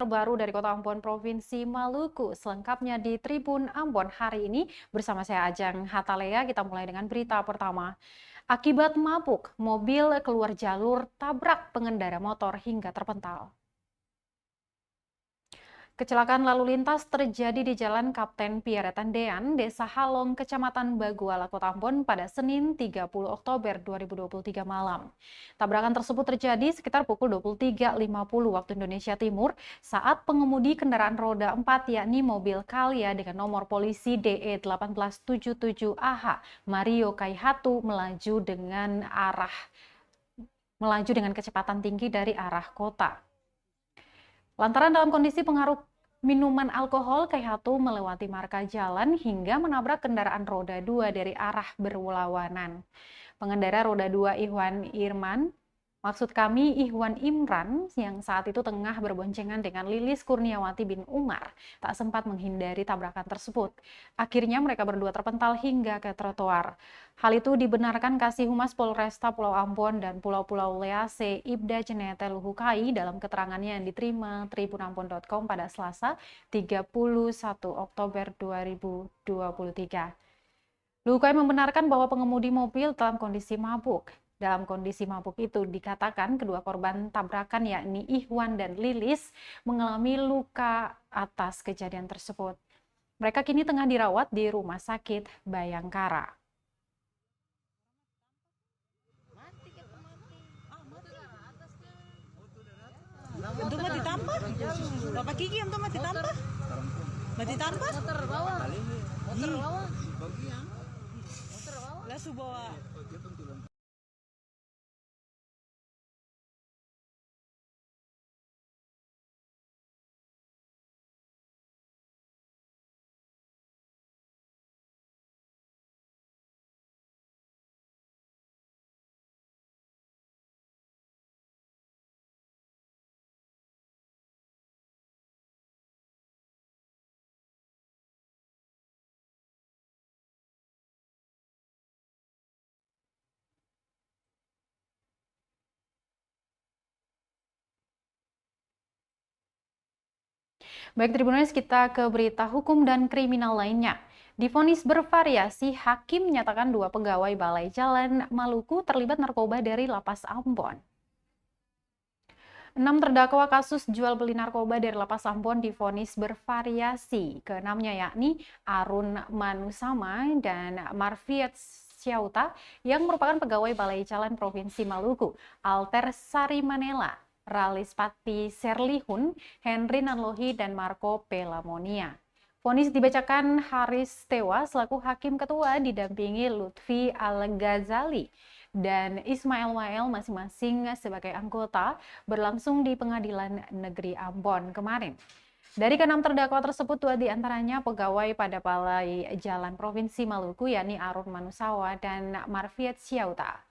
terbaru dari Kota Ambon, Provinsi Maluku. Selengkapnya di Tribun Ambon hari ini bersama saya Ajeng Hatalea. Kita mulai dengan berita pertama. Akibat mabuk, mobil keluar jalur tabrak pengendara motor hingga terpental. Kecelakaan lalu lintas terjadi di Jalan Kapten Pierretandean, Desa Halong, Kecamatan Baguala, Kota Ambon pada Senin 30 Oktober 2023 malam. Tabrakan tersebut terjadi sekitar pukul 23.50 waktu Indonesia Timur saat pengemudi kendaraan roda 4 yakni mobil Calya dengan nomor polisi DE 1877 AH Mario Kaihatu melaju dengan kecepatan tinggi dari arah kota. Lantaran dalam kondisi pengaruh minuman alkohol, Kaihatu melewati marka jalan hingga menabrak kendaraan roda 2 dari arah berlawanan. Pengendara roda 2 Ihwan Imran yang saat itu tengah berboncengan dengan Lilis Kurniawati bin Umar tak sempat menghindari tabrakan tersebut. Akhirnya mereka berdua terpental hingga ke trotoar. Hal itu dibenarkan Kasih Humas Polresta Pulau Ambon dan Pulau-Pulau Lease Ibda Cenete Luhukai dalam keterangannya yang diterima tribunambon.com pada Selasa 31 Oktober 2023. Luhukai membenarkan bahwa pengemudi mobil dalam kondisi mabuk. Dalam kondisi mabuk itu dikatakan kedua korban tabrakan yakni Ihwan dan Lilis mengalami luka atas kejadian tersebut. Mereka kini tengah dirawat di Rumah Sakit Bayangkara. Itu mati tampar? Bapak Kiki itu mati tampar? Mati tampar? Motor bawah. Motor bawah. Motor bawah. Langsung bawa. Baik Tribuners, kita ke berita hukum dan kriminal lainnya. Divonis bervariasi, hakim menyatakan 2 pegawai Balai Jalan Maluku terlibat narkoba dari Lapas Ambon. 6 terdakwa kasus jual beli narkoba dari Lapas Ambon divonis bervariasi. Keenamnya yakni Arun Manusama dan Marfiat Syauta yang merupakan pegawai Balai Jalan Provinsi Maluku, Alter Sarimanela, Ralis Pati Serlihun, Henry Nanlohi, dan Marco Pelamonia. Vonis dibacakan Haris Tewa selaku Hakim Ketua didampingi Lutfi Al-Ghazali dan Ismail Wael masing-masing sebagai anggota berlangsung di Pengadilan Negeri Ambon kemarin. Dari ke-6 terdakwa tersebut, 2 diantaranya pegawai pada Balai Jalan Provinsi Maluku yakni Arun Manusawa dan Marfiat Syauta.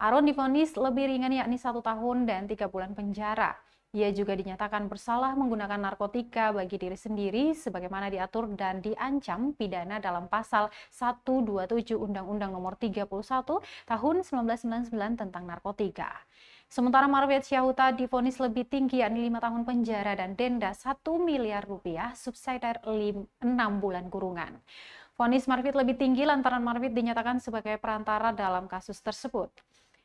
Arun divonis lebih ringan yakni 1 tahun dan 3 bulan penjara. Ia juga dinyatakan bersalah menggunakan narkotika bagi diri sendiri sebagaimana diatur dan diancam pidana dalam pasal 127 Undang-Undang Nomor 31 Tahun 1999 tentang narkotika. Sementara Marfiat Syauta divonis lebih tinggi yakni 5 tahun penjara dan denda 1 miliar rupiah subsidiar 6 bulan kurungan. Vonis Marfiat lebih tinggi lantaran Marfiat dinyatakan sebagai perantara dalam kasus tersebut.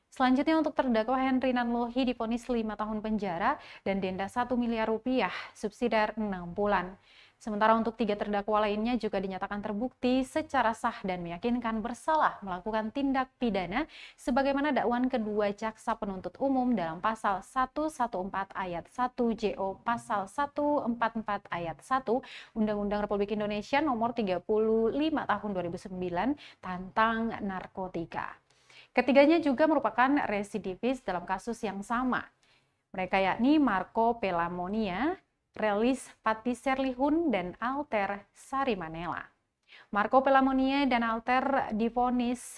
Selanjutnya untuk terdakwa Henry Nanlohi divonis 5 tahun penjara dan denda 1 miliar rupiah subsidiar 6 bulan. Sementara untuk 3 terdakwa lainnya juga dinyatakan terbukti secara sah dan meyakinkan bersalah melakukan tindak pidana sebagaimana dakwaan kedua jaksa penuntut umum dalam pasal 114 ayat 1 JO pasal 144 ayat 1 Undang-Undang Republik Indonesia nomor 35 tahun 2009 tentang narkotika. Ketiganya juga merupakan residivis dalam kasus yang sama. Mereka yakni Marco Pelamonia, Relis Pati Serlihun, dan Alter Sarimanela. Marco Pelamonia dan Alter divonis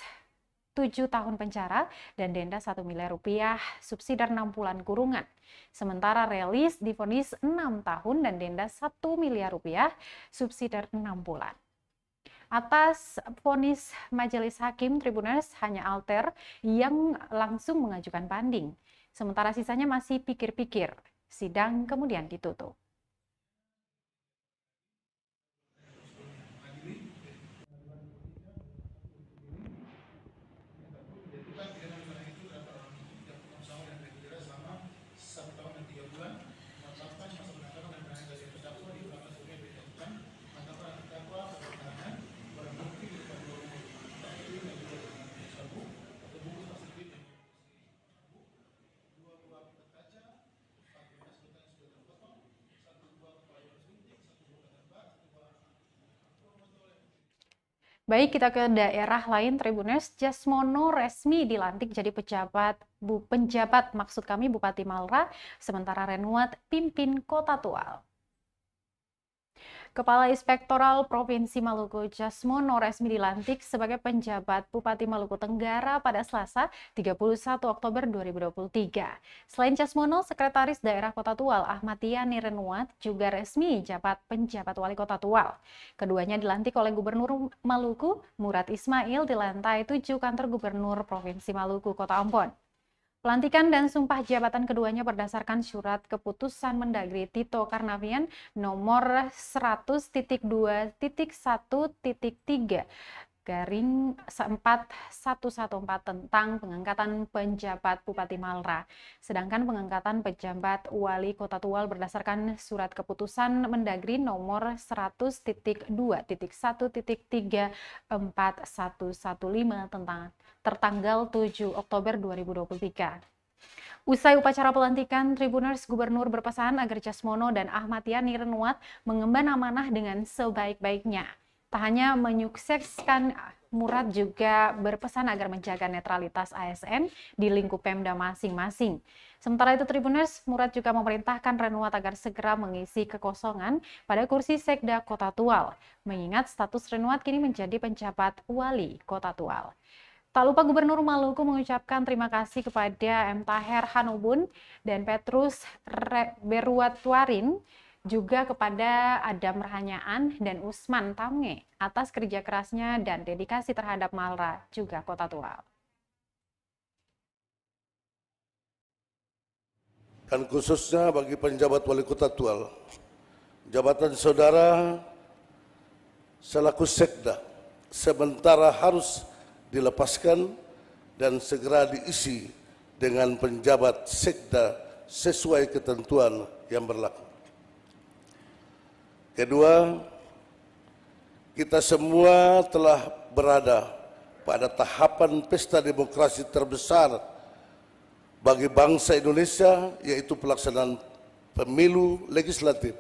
7 tahun penjara dan denda 1 miliar rupiah subsidiar 6 bulan kurungan. Sementara Relis divonis 6 tahun dan denda 1 miliar rupiah subsidiar 6 bulan. Atas vonis Majelis Hakim Tribuners hanya Alter yang langsung mengajukan banding. Sementara sisanya masih pikir-pikir. Sidang kemudian ditutup. Baik, kita ke daerah lain, Tribuners. Jasmono resmi dilantik jadi penjabat, maksud kami Bupati Malra, sementara Renuat pimpin Kota Tual. Kepala Inspektoral Provinsi Maluku Jasmono resmi dilantik sebagai penjabat Bupati Maluku Tenggara pada Selasa 31 Oktober 2023. Selain Jasmono, Sekretaris Daerah Kota Tual Ahmad Yani Renuat juga resmi jabat penjabat Wali Kota Tual. Keduanya dilantik oleh Gubernur Maluku Murad Ismail di lantai 7 kantor Gubernur Provinsi Maluku Kota Ambon. Pelantikan dan sumpah jabatan keduanya berdasarkan surat keputusan Mendagri Tito Karnavian nomor 100.2.1.3 garing 4114 tentang pengangkatan penjabat Bupati Malra. Sedangkan pengangkatan penjabat Wali Kota Tual berdasarkan surat keputusan Mendagri nomor 100.2.34115 tentang tertanggal 7 Oktober 2023. Usai upacara pelantikan, Tribuners Gubernur berpesan agar Jasmono dan Ahmad Yani Renuat mengemban amanah dengan sebaik-baiknya. Tak hanya menyukseskan, Murad juga berpesan agar menjaga netralitas ASN di lingkup Pemda masing-masing. Sementara itu, Tribuners, Murad juga memerintahkan Renuat agar segera mengisi kekosongan pada kursi Sekda Kota Tual, mengingat status Renuat kini menjadi penjabat Wali Kota Tual. Tak lupa Gubernur Maluku mengucapkan terima kasih kepada M. Taher Hanubun dan Petrus Beruatwarin, juga kepada Adam Rahanyaan dan Usman Tamnge atas kerja kerasnya dan dedikasi terhadap Malra, juga Kota Tual. Dan khususnya bagi penjabat Wali Kota Tual, jabatan saudara selaku Sekda sementara harus dilepaskan dan segera diisi dengan penjabat Sekda sesuai ketentuan yang berlaku. Kedua, kita semua telah berada pada tahapan pesta demokrasi terbesar bagi bangsa Indonesia, yaitu pelaksanaan pemilu legislatif,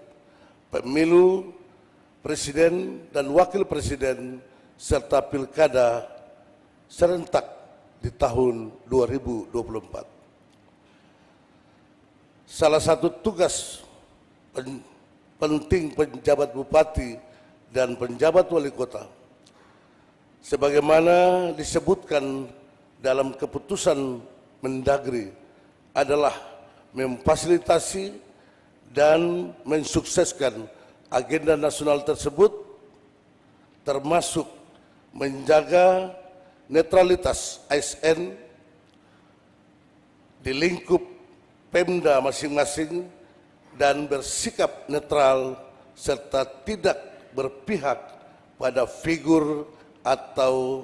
pemilu presiden dan wakil presiden, serta pilkada serentak di tahun 2024. Salah satu tugas penting penjabat bupati dan penjabat wali kota, sebagaimana disebutkan dalam keputusan Mendagri, adalah memfasilitasi dan mensukseskan agenda nasional tersebut, termasuk menjaga netralitas ASN di lingkup Pemda masing-masing dan bersikap netral serta tidak berpihak pada figur atau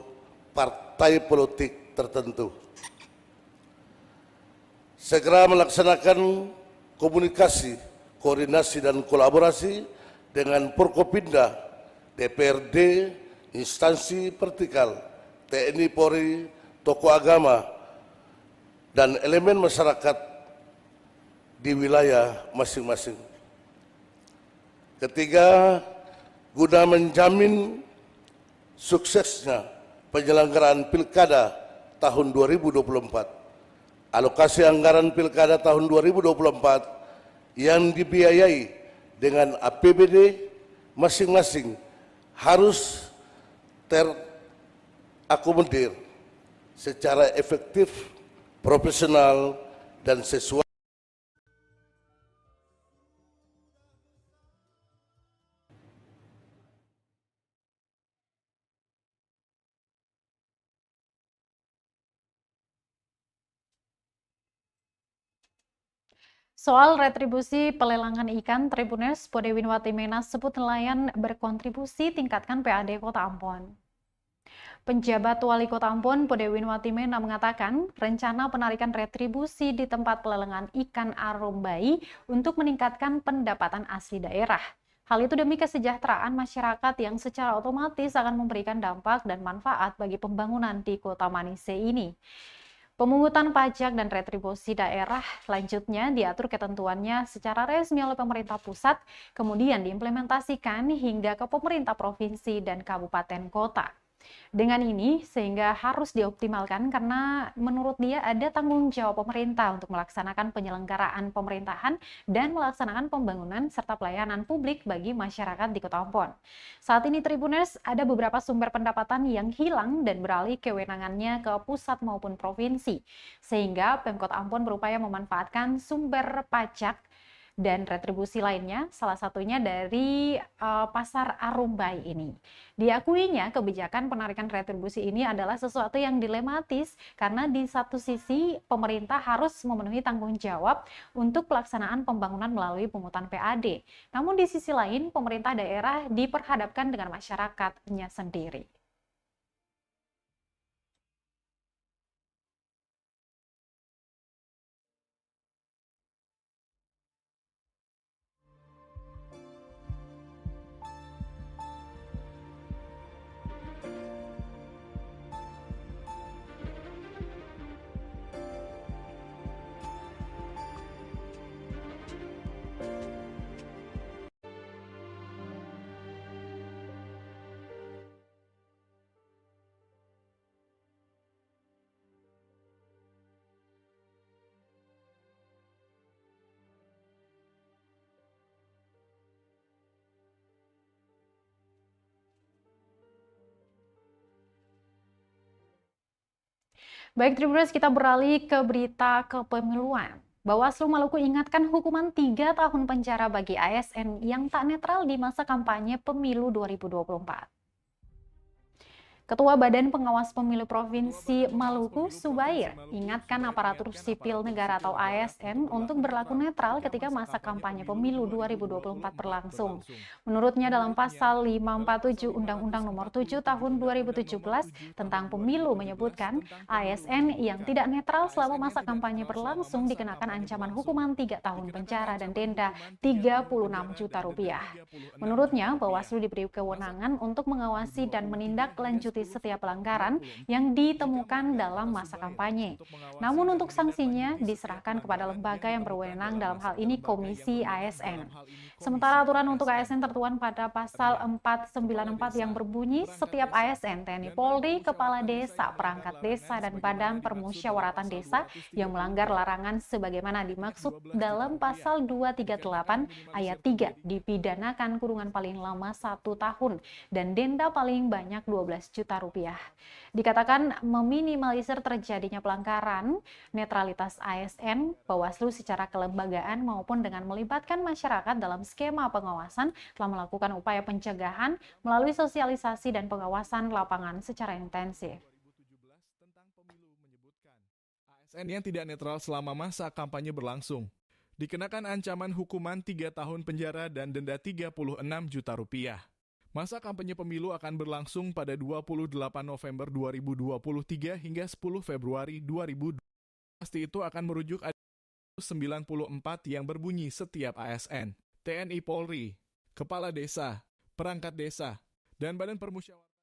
partai politik tertentu. Segera melaksanakan komunikasi, koordinasi dan kolaborasi dengan Forkopimda, DPRD, instansi vertikal, TNI Polri, tokoh agama, dan elemen masyarakat di wilayah masing-masing. Ketiga, guna menjamin suksesnya penyelenggaraan Pilkada tahun 2024, alokasi anggaran Pilkada tahun 2024 yang dibiayai dengan APBD masing-masing harus terakomodir secara efektif, profesional, dan sesuai. Soal retribusi pelelangan ikan, Tribuners Podewin Watimena sebut nelayan berkontribusi tingkatkan PAD Kota Ambon. Penjabat Wali Kota Ambon, Podewin Watimena mengatakan rencana penarikan retribusi di tempat pelelangan ikan arombai untuk meningkatkan pendapatan asli daerah. Hal itu demi kesejahteraan masyarakat yang secara otomatis akan memberikan dampak dan manfaat bagi pembangunan di Kota Manise ini. Pemungutan pajak dan retribusi daerah selanjutnya diatur ketentuannya secara resmi oleh pemerintah pusat, kemudian diimplementasikan hingga ke pemerintah provinsi dan kabupaten kota. Dengan ini, sehingga harus dioptimalkan karena menurut dia ada tanggung jawab pemerintah untuk melaksanakan penyelenggaraan pemerintahan dan melaksanakan pembangunan serta pelayanan publik bagi masyarakat di Kota Ambon. Saat ini Tribuners ada beberapa sumber pendapatan yang hilang dan beralih kewenangannya ke pusat maupun provinsi, sehingga Pemkot Ambon berupaya memanfaatkan sumber pajak dan retribusi lainnya, salah satunya dari pasar Arumbai ini. Diakuinya kebijakan penarikan retribusi ini adalah sesuatu yang dilematis karena di satu sisi pemerintah harus memenuhi tanggung jawab untuk pelaksanaan pembangunan melalui pungutan PAD. Namun di sisi lain pemerintah daerah diperhadapkan dengan masyarakatnya sendiri. Baik, Tribuners, kita beralih ke berita kepemiluan. Bawaslu Maluku ingatkan hukuman 3 tahun penjara bagi ASN yang tak netral di masa kampanye pemilu 2024. Ketua Badan Pengawas Pemilu Provinsi Maluku, Subair, ingatkan aparatur sipil negara atau ASN untuk berlaku netral ketika masa kampanye pemilu 2024 berlangsung. Menurutnya dalam pasal 547 Undang-Undang Nomor 7 Tahun 2017 tentang pemilu menyebutkan ASN yang tidak netral selama masa kampanye berlangsung dikenakan ancaman hukuman 3 tahun penjara dan denda 36 juta rupiah. Menurutnya, Bawaslu diberi kewenangan untuk mengawasi dan menindaklanjuti setiap pelanggaran yang ditemukan dalam masa kampanye. Namun untuk sanksinya diserahkan kepada lembaga yang berwenang, dalam hal ini Komisi ASN. Sementara aturan untuk ASN tertuang pada pasal 494 yang berbunyi setiap ASN, TNI Polri, Kepala Desa, Perangkat Desa, dan Badan Permusyawaratan Desa yang melanggar larangan sebagaimana dimaksud dalam pasal 238 ayat 3 dipidanakan kurungan paling lama 1 tahun dan denda paling banyak 12 juta rupiah. Dikatakan meminimalisir terjadinya pelanggaran netralitas ASN, Bawaslu secara kelembagaan maupun dengan melibatkan masyarakat dalam skema pengawasan telah melakukan upaya pencegahan melalui sosialisasi dan pengawasan lapangan secara intensif. ASN yang tidak netral selama masa kampanye berlangsung dikenakan ancaman hukuman 3 tahun penjara dan denda 36 juta rupiah. Masa kampanye pemilu akan berlangsung pada 28 November 2023 hingga 10 Februari 2024. Pasti itu akan merujuk ada 94 yang berbunyi setiap ASN, TNI Polri, Kepala Desa, Perangkat Desa, dan Badan Permusyawaratan